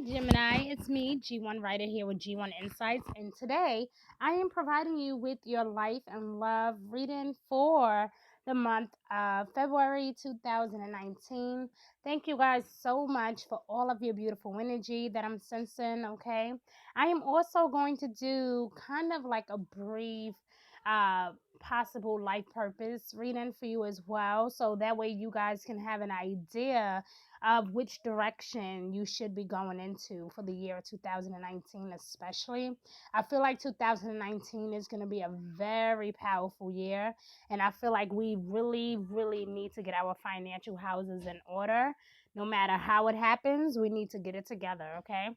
Gemini. It's me, G1 Writer, here with G1 Insights. And today I am providing you with your life and love reading for the month of February 2019. Thank you guys so much for all of your beautiful energy that I'm sensing. Okay. I am also going to do kind of like a brief, uh, possible life purpose reading for you as well. So that way you guys can have an idea of which direction you should be going into for the year 2019, especially. I feel like 2019 is going to be a very powerful year, and I feel like we really, really need to get our financial houses in order. No matter how it happens, we need to get it together, okay?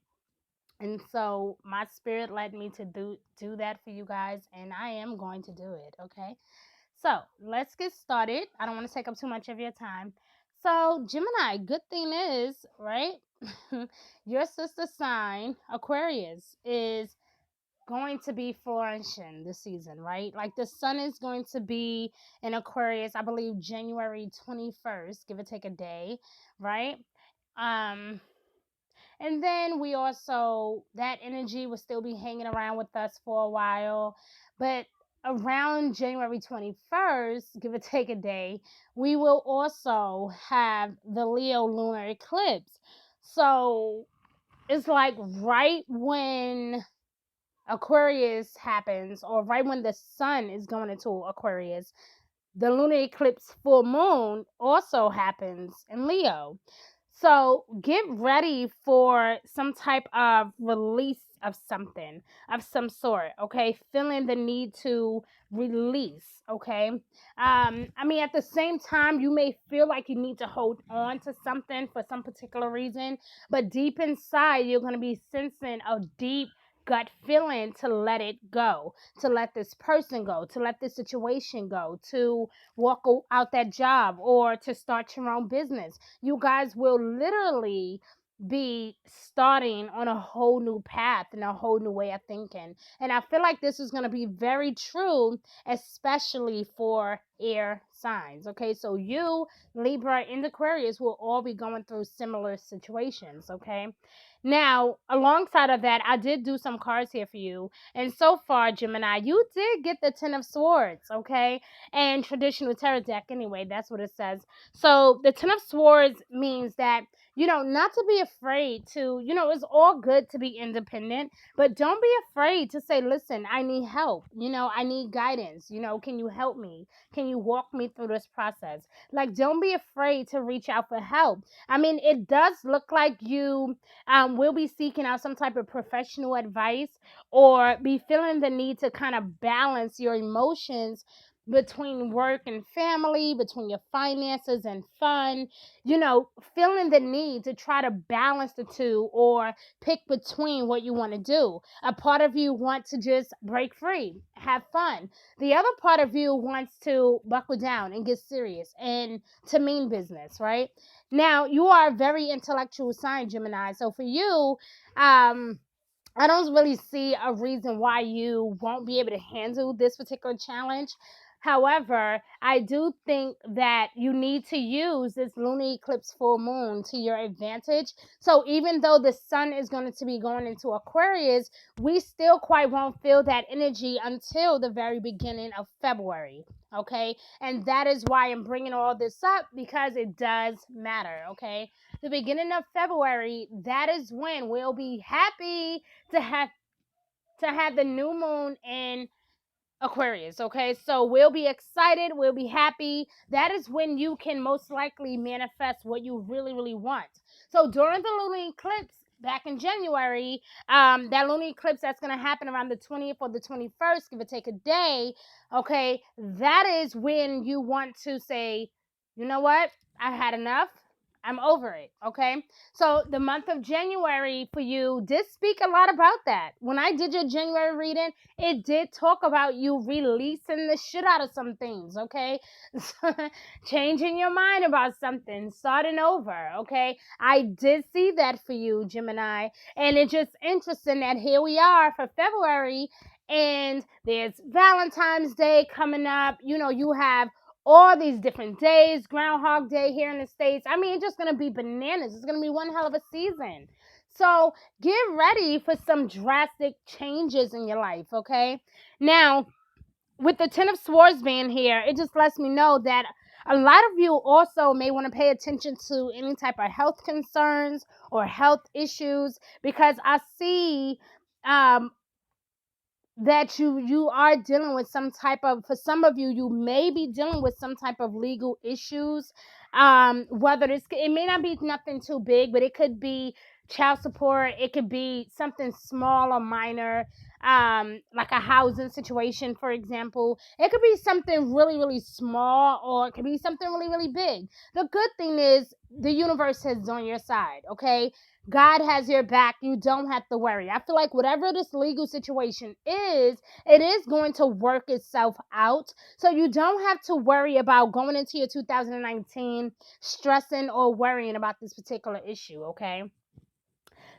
And so my spirit led me to do that for you guys, and I am going to do it, okay? So let's get started. I don't want to take up too much of your time. So, Gemini, good thing is, right? Your sister sign, Aquarius, is going to be flourishing this season, right? Like the sun is going to be in Aquarius, I believe January 21st, give or take a day, right? Um, and then we also, that energy will still be hanging around with us for a while. But around January 21st, give or take a day, we will also have the Leo lunar eclipse. So it's like right when Aquarius happens, or right when the sun is going into Aquarius, the lunar eclipse full moon also happens in Leo. So get ready for some type of release of something of some sort, okay? Feeling the need to release, okay? I mean, at the same time, you may feel like you need to hold on to something for some particular reason, but deep inside, you're going to be sensing a deep gut feeling to let it go, to let this person go, to let this situation go, to walk out that job, or to start your own business. You guys will literally be starting on a whole new path and a whole new way of thinking. And I feel like this is going to be very true, especially for air signs. Okay, so you, Libra, and Aquarius will all be going through similar situations. Okay, now alongside of that, I did do some cards here for you. And so far, Gemini, you did get the Ten of Swords. Okay, and traditional tarot deck anyway, that's what it says. So the Ten of Swords means that, not to be afraid to, it's all good to be independent, but don't be afraid to say, listen, I need help, I need guidance, can you help me, can you walk me through this process? Like, don't be afraid to reach out for help. I mean, it does look like you will be seeking out some type of professional advice, or be feeling the need to kind of balance your emotions between work and family, between your finances and fun, feeling the need to try to balance the two, or pick between what you want to do. A part of you wants to just break free, have fun. The other part of you wants to buckle down and get serious and to mean business, right? Now, you are a very intellectual sign, Gemini. So for you, I don't really see a reason why you won't be able to handle this particular challenge. However, I do think that you need to use this lunar eclipse full moon to your advantage. So even though the sun is going to be going into Aquarius, we still quite won't feel that energy until the very beginning of February. Okay. And that is why I'm bringing all this up, because it does matter. Okay. The beginning of February, that is when we'll be happy to have the new moon in Aquarius. Okay, so we'll be excited, we'll be happy. That is when you can most likely manifest what you really, really want. So during the lunar eclipse back in January, that lunar eclipse that's going to happen around the 20th or the 21st, give or take a day. Okay, that is when you want to say, you know what, I had enough, I'm over it. Okay, so the month of January for you did speak a lot about that. When I did your January reading, it did talk about you releasing the shit out of some things, okay? Changing your mind about something, starting over, okay? I did see that for you, Gemini. And it's just interesting that here we are for February, and there's Valentine's Day coming up. You have all these different days, Groundhog Day here in the States. I mean, it's just going to be bananas. It's going to be one hell of a season. So get ready for some drastic changes in your life, okay? Now, with the Ten of Swords being here, it just lets me know that a lot of you also may want to pay attention to any type of health concerns or health issues, because I see um, that you are dealing with some type of, for some of you, you may be dealing with some type of legal issues. Whether it may not be nothing too big, but it could be child support, it could be something small or minor, like a housing situation, for example. It could be something really, really small, or it could be something really, really big. The good thing is the universe is on your side, okay? God has your back. You don't have to worry. I feel like whatever this legal situation is, it is going to work itself out. So you don't have to worry about going into your 2019 stressing or worrying about this particular issue, okay?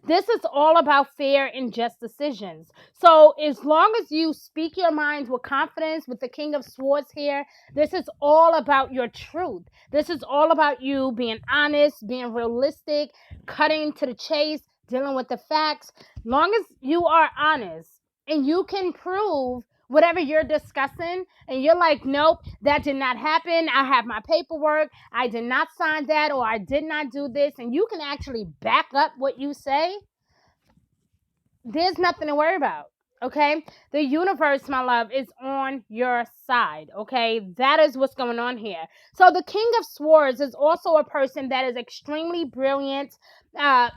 This is all about fair and just decisions. So, as long as you speak your mind with confidence, with the King of Swords here, this is all about your truth. This is all about you being honest, being realistic, cutting to the chase, dealing with the facts. Long as you are honest and you can prove whatever you're discussing, and you're like, nope, that did not happen. I have my paperwork. I did not sign that, or I did not do this. And you can actually back up what you say. There's nothing to worry about. Okay, the universe, my love, is on your side. Okay, that is what's going on here. So the King of Swords is also a person that is extremely brilliant,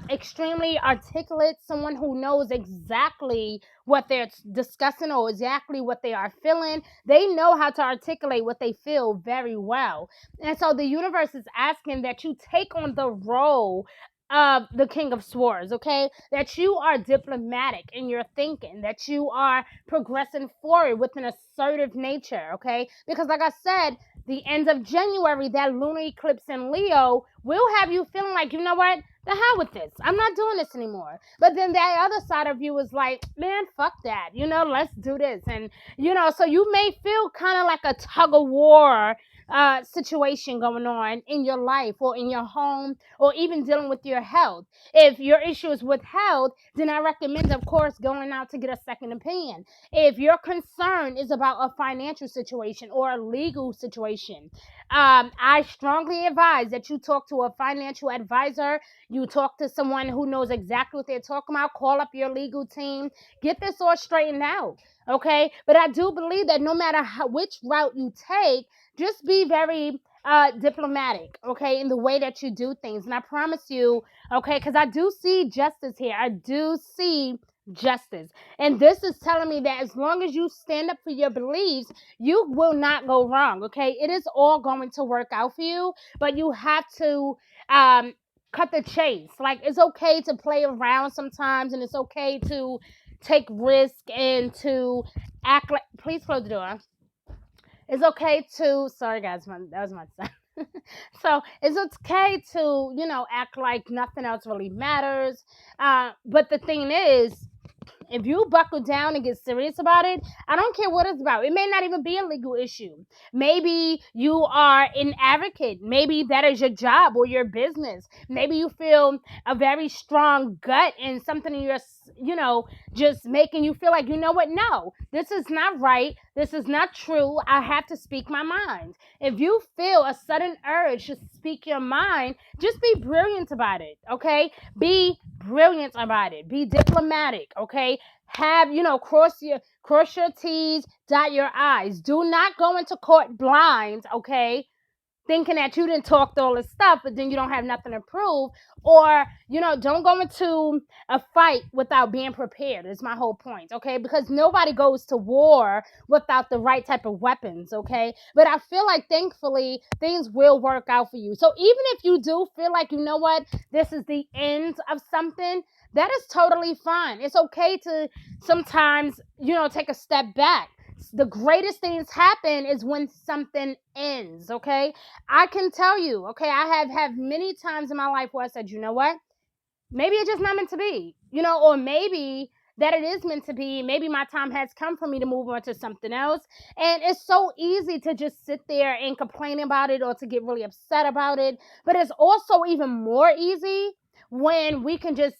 extremely articulate, someone who knows exactly what they're discussing or exactly what they are feeling. They know how to articulate what they feel very well. And so the universe is asking that you take on the role of the King of Swords, okay? That you are diplomatic in your thinking, that you are progressing forward with an assertive nature, okay? Because, like I said, the end of January, that lunar eclipse in Leo will have you feeling like, you know what? The hell with this. I'm not doing this anymore. But then the other side of you is like, man, fuck that. Let's do this. And, so you may feel kind of like a tug of war situation going on in your life or in your home, or even dealing with your health. If your issue is with health, then I recommend, of course, going out to get a second opinion. If your concern is about a financial situation or a legal situation, I strongly advise that you talk to a financial advisor. You talk to someone who knows exactly what they're talking about. Call up your legal team. Get this all straightened out. Okay, but I do believe that no matter which route you take, just be very diplomatic, okay, in the way that you do things. And I promise you, okay, because I do see justice here. I do see justice. And this is telling me that as long as you stand up for your beliefs, you will not go wrong, okay? It is all going to work out for you, but you have to cut the chase. Like, it's okay to play around sometimes, and it's okay to take risk and to act like, please close the door. It's okay to, sorry guys, that was my son. So it's okay to, act like nothing else really matters. But the thing is, if you buckle down and get serious about it, I don't care what it's about. It may not even be a legal issue. Maybe you are an advocate. Maybe that is your job or your business. Maybe you feel a very strong gut and something in your, just making you feel like, you know what? No, this is not right. This is not true. I have to speak my mind. If you feel a sudden urge to speak your mind, just be brilliant about it, okay? Be brilliant about it. Be diplomatic, okay? Have, cross your T's, dot your I's. Do not go into court blind, okay? Thinking that you didn't talk all this stuff, but then you don't have nothing to prove. Or, don't go into a fight without being prepared, is my whole point, okay? Because nobody goes to war without the right type of weapons, okay? But I feel like, thankfully, things will work out for you. So even if you do feel like, you know what, this is the end of something, that is totally fine. It's okay to sometimes, take a step back. The greatest things happen is when something ends, okay? I can tell you, okay, I have had many times in my life where I said, you know what? Maybe it's just not meant to be, or maybe that it is meant to be. Maybe my time has come for me to move on to something else. And it's so easy to just sit there and complain about it or to get really upset about it. But it's also even more easy when we can just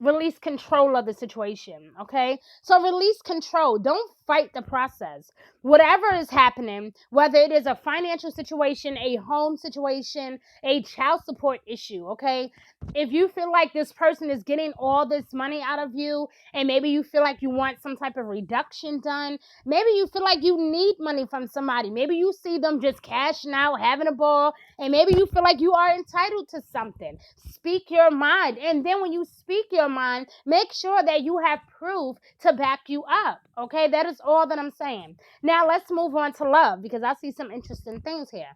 release control of the situation, okay? So release control. Don't fight the process. Whatever is happening, whether it is a financial situation, a home situation, a child support issue, okay? If you feel like this person is getting all this money out of you, and maybe you feel like you want some type of reduction done, maybe you feel like you need money from somebody, maybe you see them just cashing out, having a ball, and maybe you feel like you are entitled to something. Speak your mind. And then when you speak your mind, make sure that you have proof to back you up. Okay, that is all that I'm saying. Now let's move on to love, because I see some interesting things here.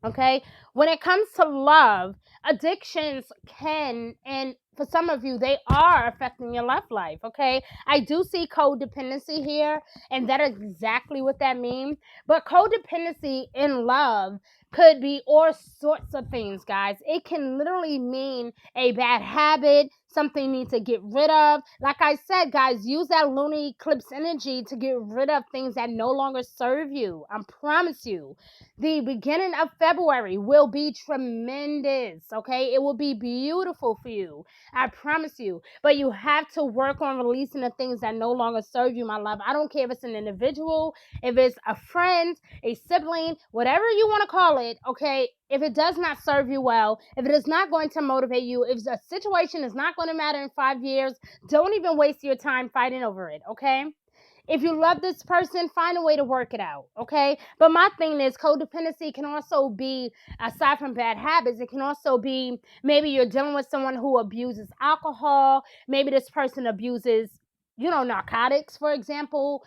Okay, when it comes to love, addictions can, and for some of you, they are affecting your love life. Okay, I do see codependency here, and that is exactly what that means. But codependency in love could be all sorts of things, guys. It can literally mean a bad habit, something you need to get rid of. Like I said, guys, use that lunar eclipse energy to get rid of things that no longer serve you. I promise you. The beginning of February will be tremendous, okay? It will be beautiful for you. I promise you. But you have to work on releasing the things that no longer serve you, my love. I don't care if it's an individual, if it's a friend, a sibling, whatever you want to call it, okay? If it does not serve you well, if it is not going to motivate you, if a situation is not going to matter in 5 years, don't even waste your time fighting over it, okay? If you love this person, find a way to work it out, okay? But my thing is, codependency can also be, aside from bad habits, it can also be maybe you're dealing with someone who abuses alcohol. Maybe this person abuses, narcotics, for example.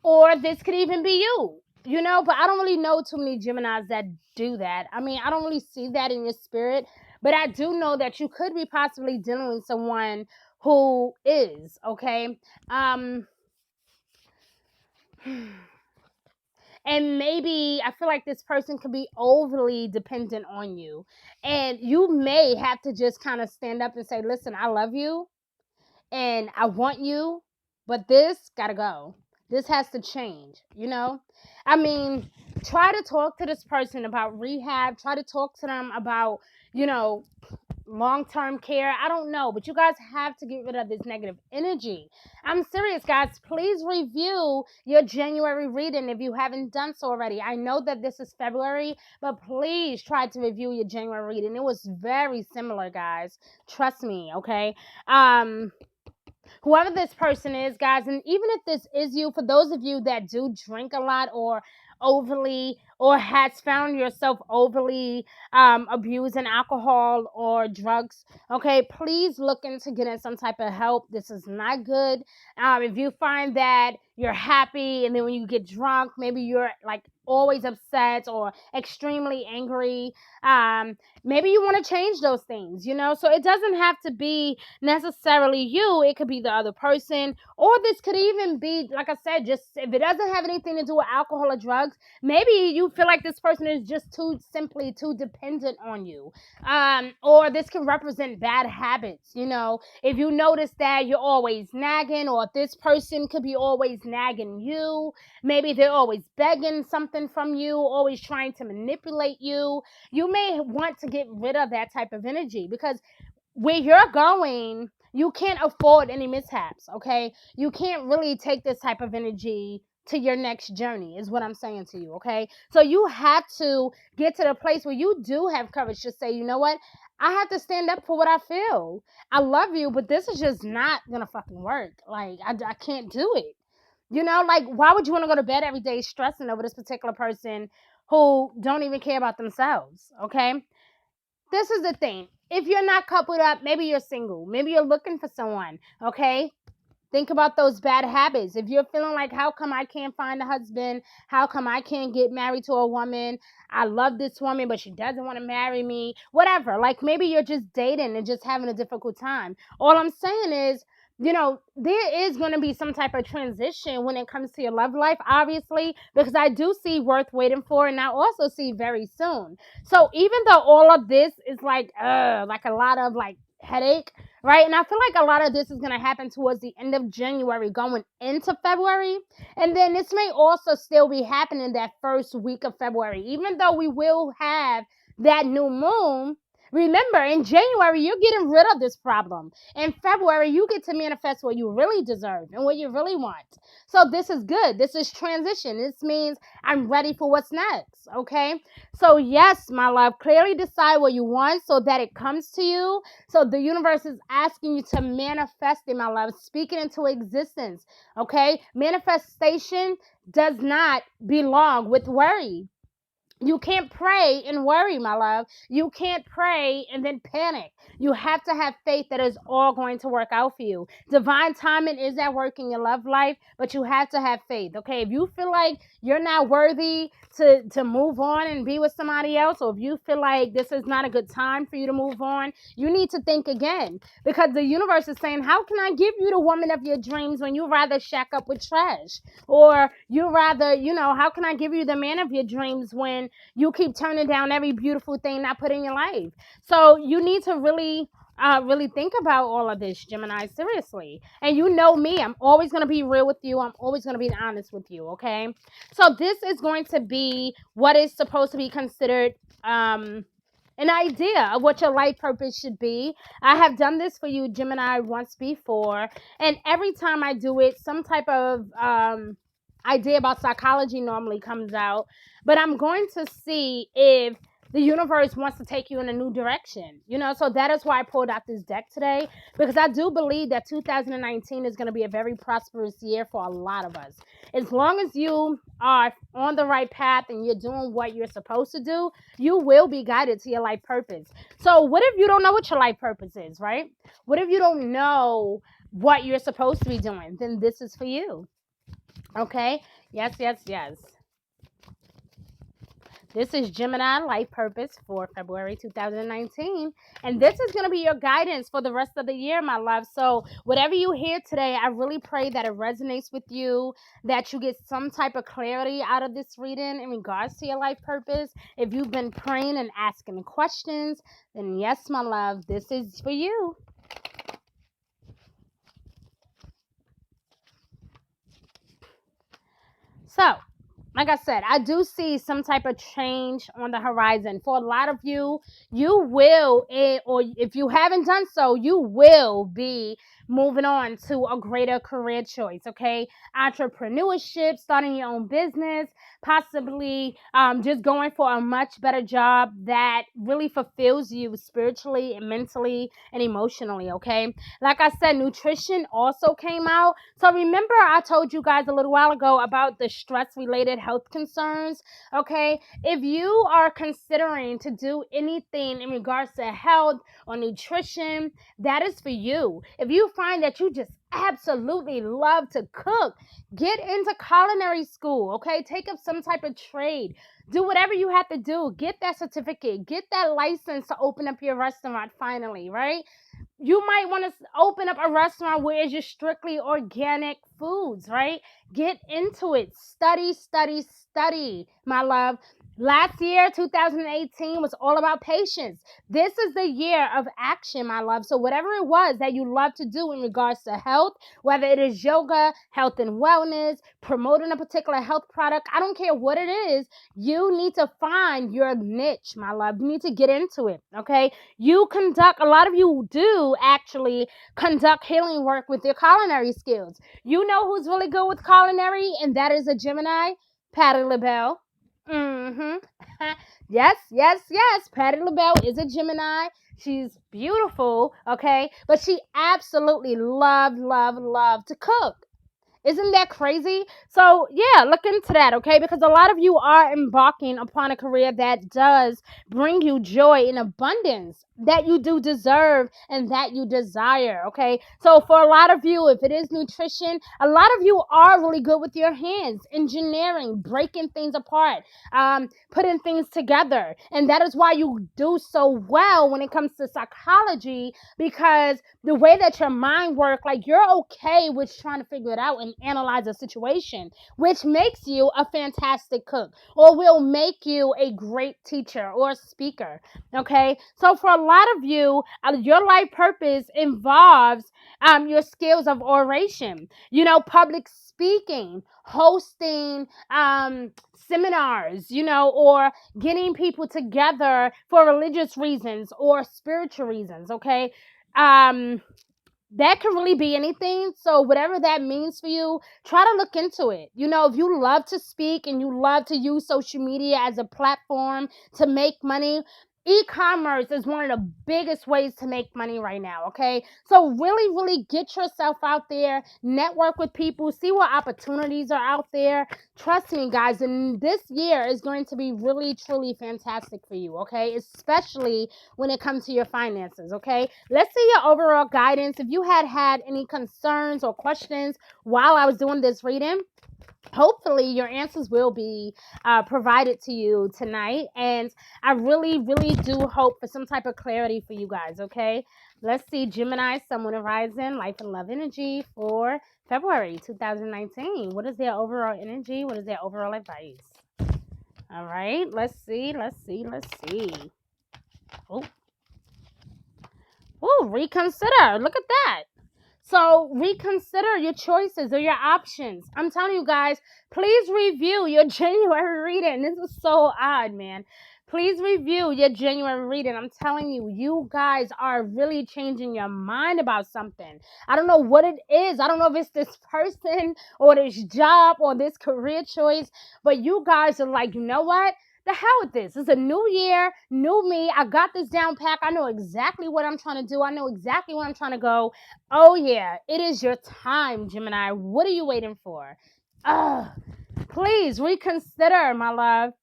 Or this could even be you, but I don't really know too many Geminis that do that. I mean, I don't really see that in your spirit, but I do know that you could be possibly dealing with someone who is, okay? Um, and maybe I feel like this person could be overly dependent on you. And you may have to just kind of stand up and say, listen, I love you and I want you, but this gotta go. This has to change. I mean, try to talk to this person about rehab. Try to talk to them about, you know, long-term care. I don't know, but you guys have to get rid of this negative energy. I'm serious, guys. Please review your January reading if you haven't done so already. I know that this is February, but please try to review your January reading. It was very similar, guys. Trust me, okay? Whoever this person is, guys, and even if this is you, for those of you that do drink a lot or overly, or has found yourself overly abusing alcohol or drugs, okay, please look into getting some type of help. This is not good. If you find that you're happy and then when you get drunk, maybe you're like always upset or extremely angry, maybe you want to change those things. So it doesn't have to be necessarily you. It could be the other person, or this could even be, like I said, just if it doesn't have anything to do with alcohol or drugs, maybe you feel like this person is just too dependent on you. Or this can represent bad habits. If you notice that you're always nagging, or this person could be always nagging you, maybe they're always begging something from you, always trying to manipulate you. You may want to get rid of that type of energy, because where you're going, you can't afford any mishaps, okay? You can't really take this type of energy to your next journey, is what I'm saying to you, okay? So you have to get to the place where you do have courage to say, you know what? I have to stand up for what I feel. I love you, but this is just not gonna fucking work. Like, I can't do it. Like, why would you want to go to bed every day stressing over this particular person who don't even care about themselves, okay? This is the thing. If you're not coupled up, maybe you're single. Maybe you're looking for someone, okay? Think about those bad habits. If you're feeling like, how come I can't find a husband? How come I can't get married to a woman? I love this woman, but she doesn't want to marry me. Whatever. Like, maybe you're just dating and just having a difficult time. All I'm saying is, there is going to be some type of transition when it comes to your love life, obviously, because I do see worth waiting for, and I also see very soon. So even though all of this is like a lot of like headache, right? And I feel like a lot of this is going to happen towards the end of January going into February. And then this may also still be happening that first week of February, even though we will have that new moon, Remember, in January, you're getting rid of this problem. In February, you get to manifest what you really deserve and what you really want. So this is good. This is transition. This means I'm ready for what's next. Okay. So yes, my love, clearly decide what you want so that it comes to you. So the universe is asking you to manifest it, my love, speak it into existence. Okay. Manifestation does not belong with worry. You can't pray and worry, my love. You can't pray and then panic. You have to have faith that it's all going to work out for you. Divine timing is at work in your love life, but you have to have faith. Okay, if you feel like you're not worthy to move on and be with somebody else, or if you feel like this is not a good time for you to move on, you need to think again, because the universe is saying, how can I give you the woman of your dreams when you rather shack up with trash? Or you rather, how can I give you the man of your dreams when you keep turning down every beautiful thing I put in your life? So you need to really think about all of this, Gemini, seriously. And you know me, I'm always going to be real with you. I'm always going to be honest with you, okay? So this is going to be what is supposed to be considered an idea of what your life purpose should be. I have done this for you, Gemini, once before, and every time I do it, some type of idea about psychology normally comes out, but I'm going to see if the universe wants to take you in a new direction, so that is why I pulled out this deck today, because I do believe that 2019 is going to be a very prosperous year for a lot of us. As long as you are on the right path and you're doing what you're supposed to do, you will be guided to your life purpose. So what if you don't know what your life purpose is, right? What if you don't know what you're supposed to be doing? Then this is for you. Okay? Yes, yes, yes. This is Gemini Life Purpose for February 2019. And this is going to be your guidance for the rest of the year, my love. So whatever you hear today, I really pray that it resonates with you, that you get some type of clarity out of this reading in regards to your life purpose. If you've been praying and asking questions, then yes, my love, this is for you. So, like I said, I do see some type of change on the horizon. For a lot of you, you will, or if you haven't done so, you will be moving on to a greater career choice, okay? Entrepreneurship, starting your own business, possibly just going for a much better job that really fulfills you spiritually and mentally and emotionally, okay? Like I said, nutrition also came out. So remember, I told you guys a little while ago about the stress-related health concerns, okay? If you are considering to do anything in regards to health or nutrition, that is for you. If you find that you just absolutely love to cook, get into culinary school, okay? Take up some type of trade. Do whatever you have to do. Get that certificate. Get that license to open up your restaurant finally, right? You might want to open up a restaurant where it's just strictly organic foods, right? Get into it. Study, study, study, my love. Last year, 2018, was all about patience. This is the year of action, my love. So whatever it was that you love to do in regards to health, whether it is yoga, health and wellness, promoting a particular health product, I don't care what it is, you need to find your niche, my love. You need to get into it, okay? A lot of you do actually conduct healing work with your culinary skills. You know who's really good with culinary, and that is a Gemini? Patti LaBelle. Mm-hmm. Yes, yes, yes. Patti LaBelle is a Gemini. She's beautiful, okay? But she absolutely love to cook. Isn't that crazy? So, yeah, look into that, okay? Because a lot of you are embarking upon a career that does bring you joy in abundance, that you do deserve and that you desire, okay? So, for a lot of you, if it is nutrition, a lot of you are really good with your hands, engineering, breaking things apart, putting things together. And that is why you do so well when it comes to psychology, because the way that your mind works, like you're okay with trying to figure it out and analyze a situation, which makes you a fantastic cook or will make you a great teacher or speaker. Okay, so for a lot of you, your life purpose involves your skills of oration, public speaking, hosting seminars, or getting people together for religious reasons or spiritual reasons, okay? Um, that could really be anything. So whatever that means for you, try to look into it. If you love to speak and you love to use social media as a platform to make money, e-commerce is one of the biggest ways to make money right now, okay? So really, really get yourself out there, network with people, see what opportunities are out there. Trust me, guys, and this year is going to be really, truly fantastic for you, okay? Especially when it comes to your finances, okay? Let's see your overall guidance. If you had any concerns or questions while I was doing this reading, hopefully your answers will be provided to you tonight. And I really, really do hope for some type of clarity for you guys, okay? Let's see, Gemini, Sun, Moon, and Rising, life and love energy for February 2019. What is their overall energy? What is their overall advice? All right, let's see. Oh, reconsider. Look at that. So reconsider your choices or your options. I'm telling you guys, please review your January reading. This is so odd, man. Please review your January reading. I'm telling you, you guys are really changing your mind about something. I don't know what it is. I don't know if it's this person or this job or this career choice, but you guys are like, you know what? The hell with this. It's a new year, new me. I got this down pat. I know exactly what I'm trying to do. I know exactly where I'm trying to go. Oh, yeah, it is your time, Gemini. What are you waiting for? Please reconsider, my love.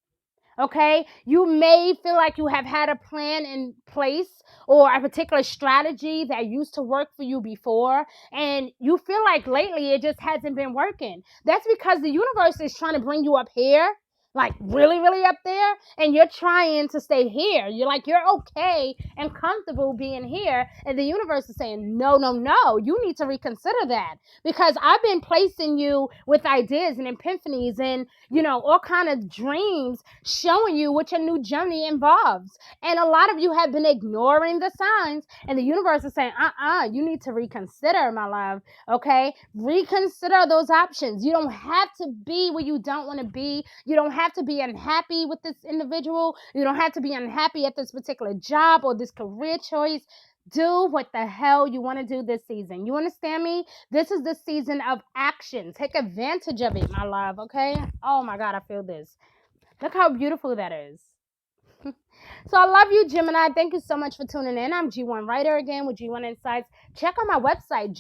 Okay, you may feel like you have had a plan in place or a particular strategy that used to work for you before, and you feel like lately it just hasn't been working. That's because the universe is trying to bring you up here, like really, really up there, and you're trying to stay here. You're okay and comfortable being here, and the universe is saying, no, no, no, you need to reconsider that, because I've been placing you with ideas and epiphanies and all kind of dreams, showing you what your new journey involves. And a lot of you have been ignoring the signs, and the universe is saying, you need to reconsider, my love. Okay, reconsider those options. You don't have to be where you don't want to be. You don't have to be unhappy with this individual. You don't have to be unhappy at this particular job or this career choice. Do what the hell you want to do this season. You understand me? This is the season of action. Take advantage of it, my love, okay? Oh my God, I feel this. Look how beautiful that is. So I love you, Gemini. Thank you so much for tuning in. I'm G1 Writer again with G1 Insights. Check out my website,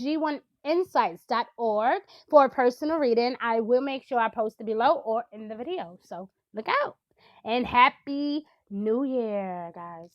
g1insights.org, for a personal reading. I will make sure I post it below or in the video. So look out. And happy New Year, guys.